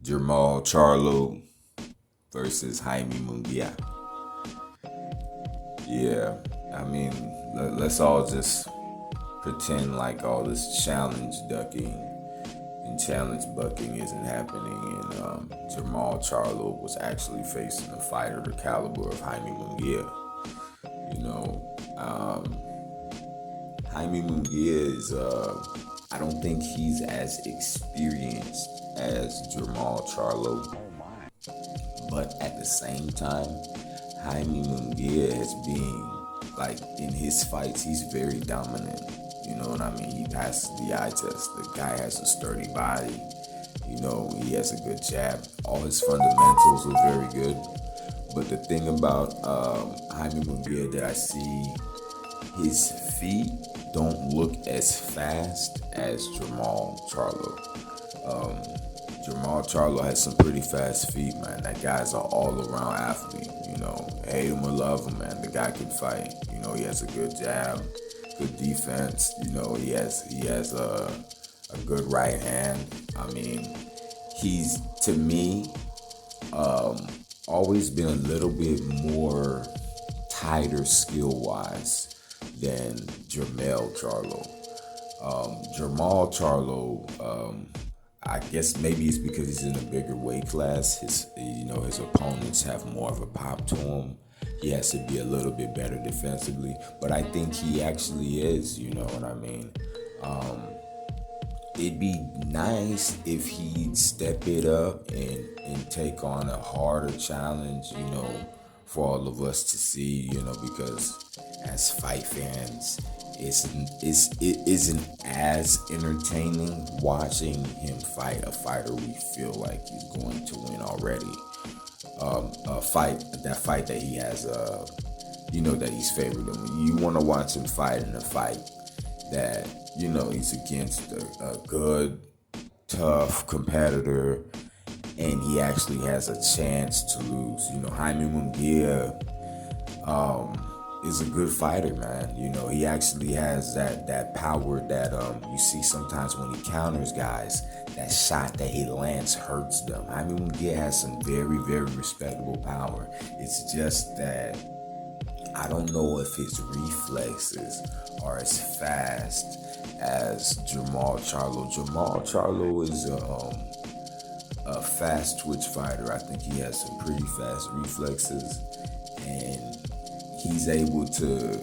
Jermall Charlo versus Jaime Munguia. Yeah, I mean, let's all just pretend like all this challenge ducking and challenge bucking isn't happening, and Jermall Charlo was actually facing a fighter the caliber of Jaime Munguia. You know, Jaime Munguia is, I don't think he's as experienced as Jermall Charlo, but at the same time, Jaime Munguia has been, like, in his fights, he's very dominant. You know what I mean? He passes the eye test. The guy has a sturdy body. You know, he has a good jab. All his fundamentals are very good. But the thing about Jaime Munguia that I see, his feet don't look as fast as Jermall Charlo. Jermall Charlo has some pretty fast feet, man. That guy's an all-around athlete. You know, hate him or love him, man. The guy can fight. You know, he has a good jab, good defense. You know, he has a good right hand. I mean, he's, to me, always been a little bit more tighter skill-wise than Jermall Charlo. Jermall Charlo, I guess maybe it's because he's in a bigger weight class. His opponents have more of a pop to him. He has to be a little bit better defensively, but I think he actually is. You know what I mean? It'd be nice if he'd step it up and take on a harder challenge. You know, for all of us to see. You know, because as fight fans, it isn't as entertaining watching him fight a fighter we feel like he's going to win already. That fight that he has, that he's favored in. You want to watch him fight in a fight that, he's against a good, tough competitor, and he actually has a chance to lose. Jaime Munguia, is a good fighter, man. He actually has that power that you see sometimes when he counters guys. That shot that he lands hurts them. Jaime Munguia has some very, very respectable power. It's just that I don't know if his reflexes are as fast as Jermall Charlo. Jermall Charlo is a fast twitch fighter. I think he has some pretty fast reflexes, and he's able to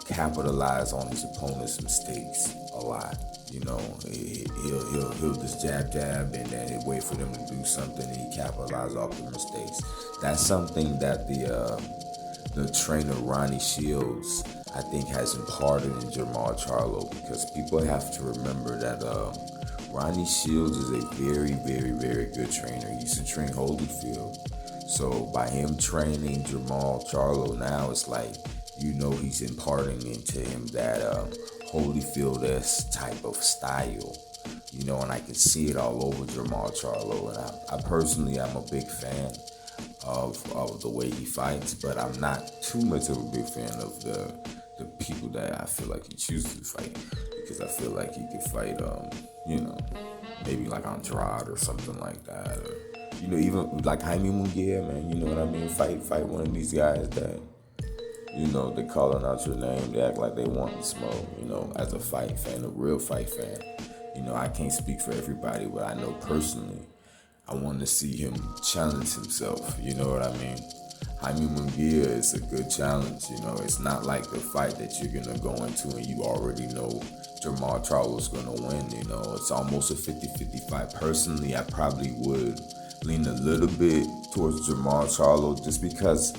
capitalize on his opponent's mistakes a lot. He'll just jab, and then he'll wait for them to do something, and he capitalizes off the mistakes. That's something that the trainer Ronnie Shields, I think, has imparted in Jermall Charlo, because people have to remember that Ronnie Shields is a very, very, very good trainer. He used to train Holyfield. So by him training Jermall Charlo now, it's like, he's imparting into him that Holyfield-esque type of style, and I can see it all over Jermall Charlo. And I personally, I'm a big fan of the way he fights, but I'm not too much of a big fan of the people that I feel like he chooses to fight, because I feel like he could fight, maybe like Andrade or something like that, or even like Jaime Munguia, man, you know what I mean? Fight one of these guys that, they calling out your name, they act like they want to smoke, as a fight fan, a real fight fan. I can't speak for everybody, but I know personally, I want to see him challenge himself, you know what I mean? Jaime Munguia is a good challenge, it's not like the fight that you're going to go into and you already know Jermall Charlo's going to win, it's almost a 50-50 fight. Personally, I probably would lean a little bit towards Jermall Charlo, just because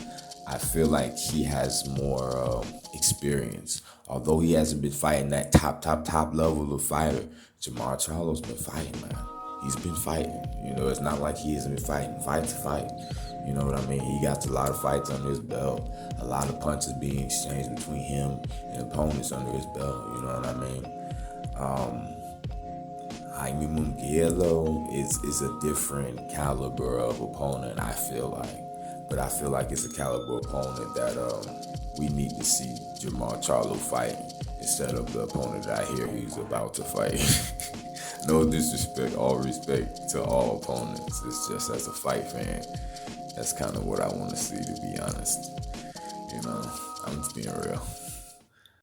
I feel like he has more experience. Although he hasn't been fighting that top level of fighter, Jermall Charlo's been fighting, man. He's been fighting. It's not like he hasn't been fighting. Fight to fight. You know what I mean? He got a lot of fights under his belt. A lot of punches being exchanged between him and opponents under his belt. You know what I mean? Jaime Munguia, though, is a different caliber of opponent, I feel like. But I feel like it's a caliber opponent that we need to see Jermall Charlo fight instead of the opponent that I hear he's about to fight. No disrespect, all respect to all opponents. It's just as a fight fan, that's kind of what I want to see, to be honest. I'm just being real.